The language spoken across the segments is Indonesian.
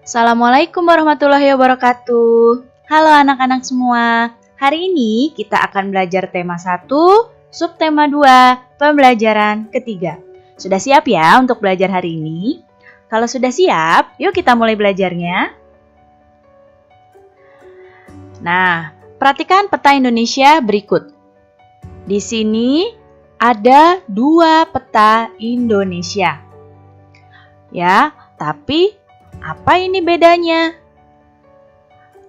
Assalamualaikum warahmatullahi wabarakatuh. Halo anak-anak semua. Hari ini kita akan belajar tema 1, subtema 2, pembelajaran ketiga. Sudah siap ya untuk belajar hari ini? Kalau sudah siap, yuk kita mulai belajarnya. Nah, perhatikan peta Indonesia berikut. Di sini ada 2 peta Indonesia. Ya, tapi apa ini bedanya?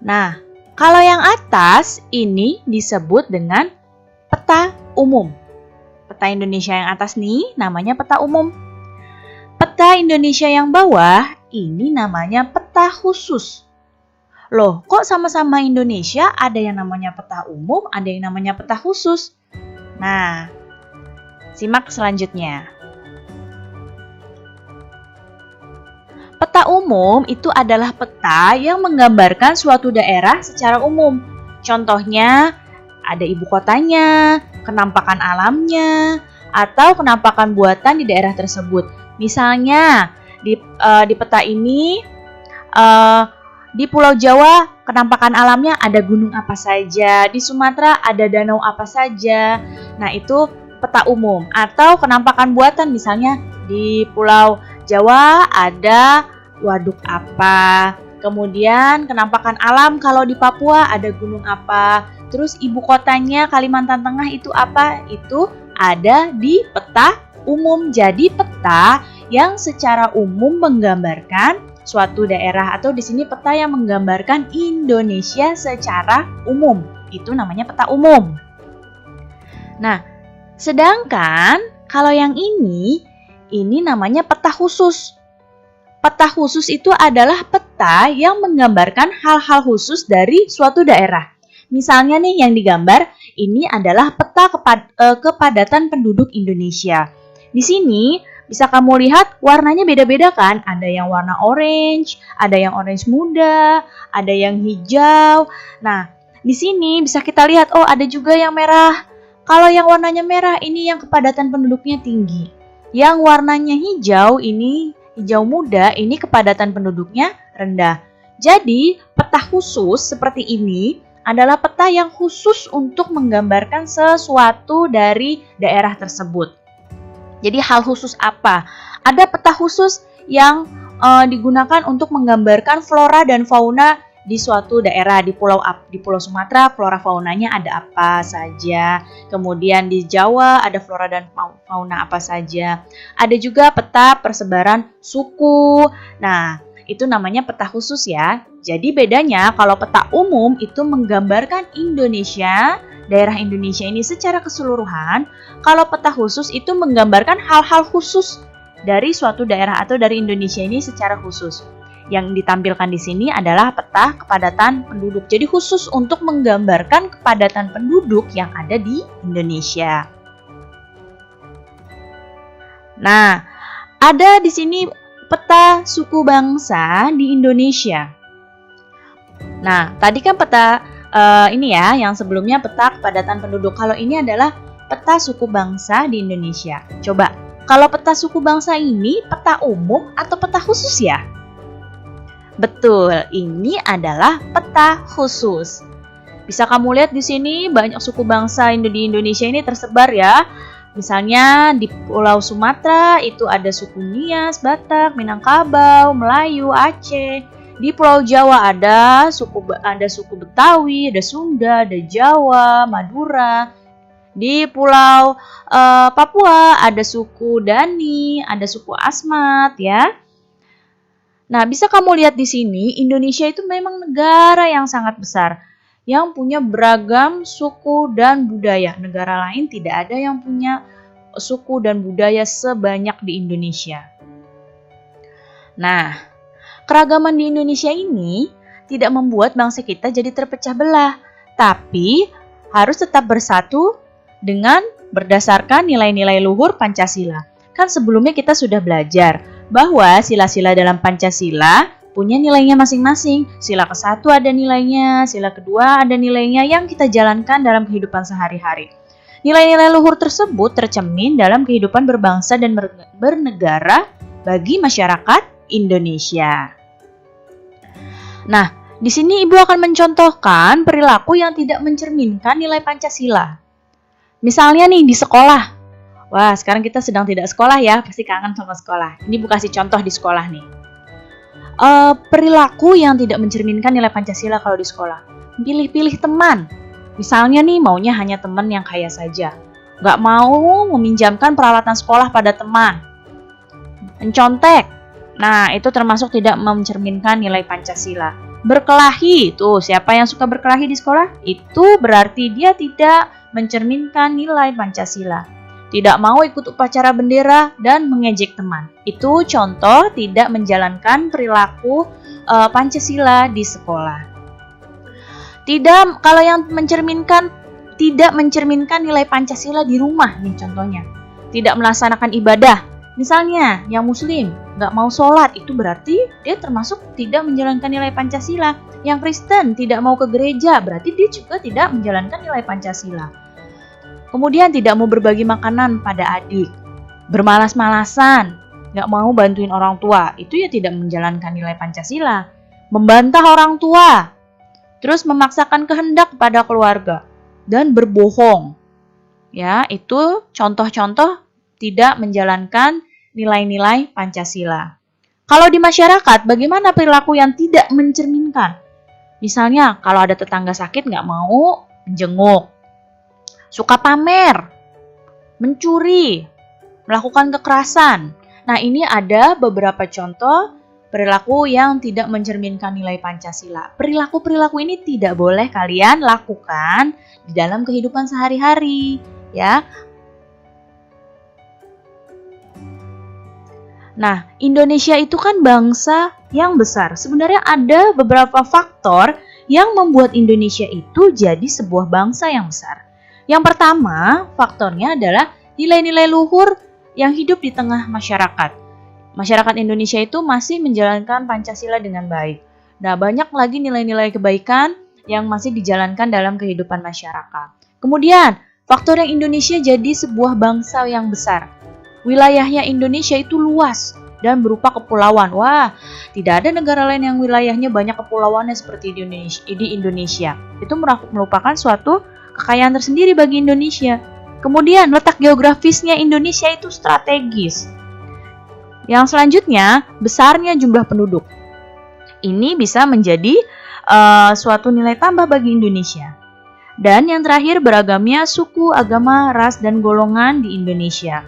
Nah, kalau yang atas ini disebut dengan peta umum. Peta Indonesia yang atas nih namanya peta umum. Peta Indonesia yang bawah ini namanya peta khusus. Loh, kok sama-sama Indonesia ada yang namanya peta umum, ada yang namanya peta khusus? Nah, simak selanjutnya. Peta umum itu adalah peta yang menggambarkan suatu daerah secara umum. Contohnya, ada ibu kotanya, kenampakan alamnya, atau kenampakan buatan di daerah tersebut. Misalnya, di peta ini, di Pulau Jawa, kenampakan alamnya ada gunung apa saja. Di Sumatera ada danau apa saja. Nah, itu peta umum. Atau kenampakan buatan, misalnya di Pulau Jawa ada waduk apa. Kemudian kenampakan alam kalau di Papua ada gunung apa. Terus ibu kotanya Kalimantan Tengah itu apa? Itu ada di peta umum. Jadi peta yang secara umum menggambarkan suatu daerah, atau di sini peta yang menggambarkan Indonesia secara umum. Itu namanya peta umum. Nah, sedangkan kalau yang ini namanya peta khusus. Peta khusus itu adalah peta yang menggambarkan hal-hal khusus dari suatu daerah. Misalnya nih yang digambar, ini adalah peta kepadatan penduduk Indonesia. Di sini bisa kamu lihat warnanya beda-beda kan? Ada yang warna orange, ada yang orange muda, ada yang hijau. Nah, di sini bisa kita lihat, oh ada juga yang merah. Kalau yang warnanya merah ini yang kepadatan penduduknya tinggi. Yang warnanya hijau ini hijau muda, ini kepadatan penduduknya rendah. Jadi, peta khusus seperti ini adalah peta yang khusus untuk menggambarkan sesuatu dari daerah tersebut. Jadi, hal khusus apa? Ada peta khusus yang digunakan untuk menggambarkan flora dan fauna di suatu daerah. Di Pulau Sumatera, flora faunanya ada apa saja. Kemudian di Jawa ada flora dan fauna apa saja. Ada juga peta persebaran suku. Nah, itu namanya peta khusus ya. Jadi bedanya kalau peta umum itu menggambarkan Indonesia, daerah Indonesia ini secara keseluruhan. Kalau peta khusus itu menggambarkan hal-hal khusus dari suatu daerah atau dari Indonesia ini secara khusus. Yang ditampilkan di sini adalah peta kepadatan penduduk. Jadi khusus untuk menggambarkan kepadatan penduduk yang ada di Indonesia. Nah, ada di sini peta suku bangsa di Indonesia. Nah, tadi kan peta ini ya, yang sebelumnya peta kepadatan penduduk. Kalau ini adalah peta suku bangsa di Indonesia. Coba, kalau peta suku bangsa ini peta umum atau peta khusus ya? Betul, ini adalah peta khusus. Bisa kamu lihat di sini banyak suku bangsa di Indonesia ini tersebar ya. Misalnya di Pulau Sumatera itu ada suku Nias, Batak, Minangkabau, Melayu, Aceh. Di Pulau Jawa ada suku Betawi, ada Sunda, ada Jawa, Madura. Di Pulau Papua ada suku Dani, ada suku Asmat ya. Nah, bisa kamu lihat di sini, Indonesia itu memang negara yang sangat besar, yang punya beragam suku dan budaya. Negara lain tidak ada yang punya suku dan budaya sebanyak di Indonesia. Nah, keragaman di Indonesia ini tidak membuat bangsa kita jadi terpecah belah, tapi harus tetap bersatu dengan berdasarkan nilai-nilai luhur Pancasila. Kan sebelumnya kita sudah belajar bahwa sila-sila dalam Pancasila punya nilainya masing-masing. Sila ke-1 ada nilainya, sila kedua ada nilainya yang kita jalankan dalam kehidupan sehari-hari. Nilai-nilai luhur tersebut tercermin dalam kehidupan berbangsa dan bernegara bagi masyarakat Indonesia. Nah, di sini Ibu akan mencontohkan perilaku yang tidak mencerminkan nilai Pancasila. Misalnya nih di sekolah. Wah, sekarang kita sedang tidak sekolah ya, pasti kangen sama sekolah. Ini Ibu kasih contoh di sekolah nih. Perilaku yang tidak mencerminkan nilai Pancasila kalau di sekolah. Pilih-pilih teman. Misalnya nih maunya hanya teman yang kaya saja. Nggak mau meminjamkan peralatan sekolah pada teman. Mencontek. Nah, itu termasuk tidak mencerminkan nilai Pancasila. Berkelahi. Tuh, siapa yang suka berkelahi di sekolah? Itu berarti dia tidak mencerminkan nilai Pancasila. Tidak mau ikut upacara bendera dan mengejek teman. Itu contoh tidak menjalankan perilaku Pancasila di sekolah. Tidak, kalau yang tidak mencerminkan nilai Pancasila di rumah nih contohnya. Tidak melaksanakan ibadah. Misalnya yang muslim nggak mau sholat, itu berarti dia termasuk tidak menjalankan nilai Pancasila. Yang Kristen tidak mau ke gereja, berarti dia juga tidak menjalankan nilai Pancasila. Kemudian tidak mau berbagi makanan pada adik. Bermalas-malasan, nggak mau bantuin orang tua, itu ya tidak menjalankan nilai Pancasila. Membantah orang tua, terus memaksakan kehendak pada keluarga, dan berbohong. Ya, itu contoh-contoh tidak menjalankan nilai-nilai Pancasila. Kalau di masyarakat, bagaimana perilaku yang tidak mencerminkan? Misalnya, kalau ada tetangga sakit nggak mau menjenguk, suka pamer, mencuri, melakukan kekerasan. Nah, ini ada beberapa contoh perilaku yang tidak mencerminkan nilai Pancasila. Perilaku-perilaku ini tidak boleh kalian lakukan di dalam kehidupan sehari-hari, ya. Nah, Indonesia itu kan bangsa yang besar. Sebenarnya ada beberapa faktor yang membuat Indonesia itu jadi sebuah bangsa yang besar. Yang pertama, faktornya adalah nilai-nilai luhur yang hidup di tengah masyarakat. Masyarakat Indonesia itu masih menjalankan Pancasila dengan baik. Nah, banyak lagi nilai-nilai kebaikan yang masih dijalankan dalam kehidupan masyarakat. Kemudian, faktor yang Indonesia jadi sebuah bangsa yang besar. Wilayahnya Indonesia itu luas dan berupa kepulauan. Wah, tidak ada negara lain yang wilayahnya banyak kepulauannya seperti di Indonesia. Itu merupakan suatu kekayaan tersendiri bagi Indonesia. Kemudian, letak geografisnya Indonesia itu strategis. Yang selanjutnya, besarnya jumlah penduduk. Ini bisa menjadi suatu nilai tambah bagi Indonesia. Dan yang terakhir, beragamnya suku, agama, ras, dan golongan di Indonesia.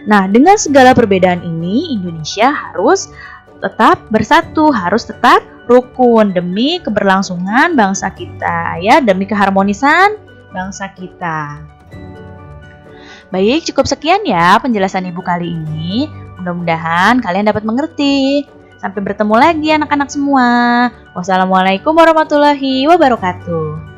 Nah, dengan segala perbedaan ini, Indonesia harus tetap bersatu, harus tetap rukun demi keberlangsungan bangsa kita, ya, demi keharmonisan bangsa kita. Baik, cukup sekian ya penjelasan Ibu kali ini. Mudah-mudahan kalian dapat mengerti. Sampai bertemu lagi anak-anak semua. Wassalamualaikum warahmatullahi wabarakatuh.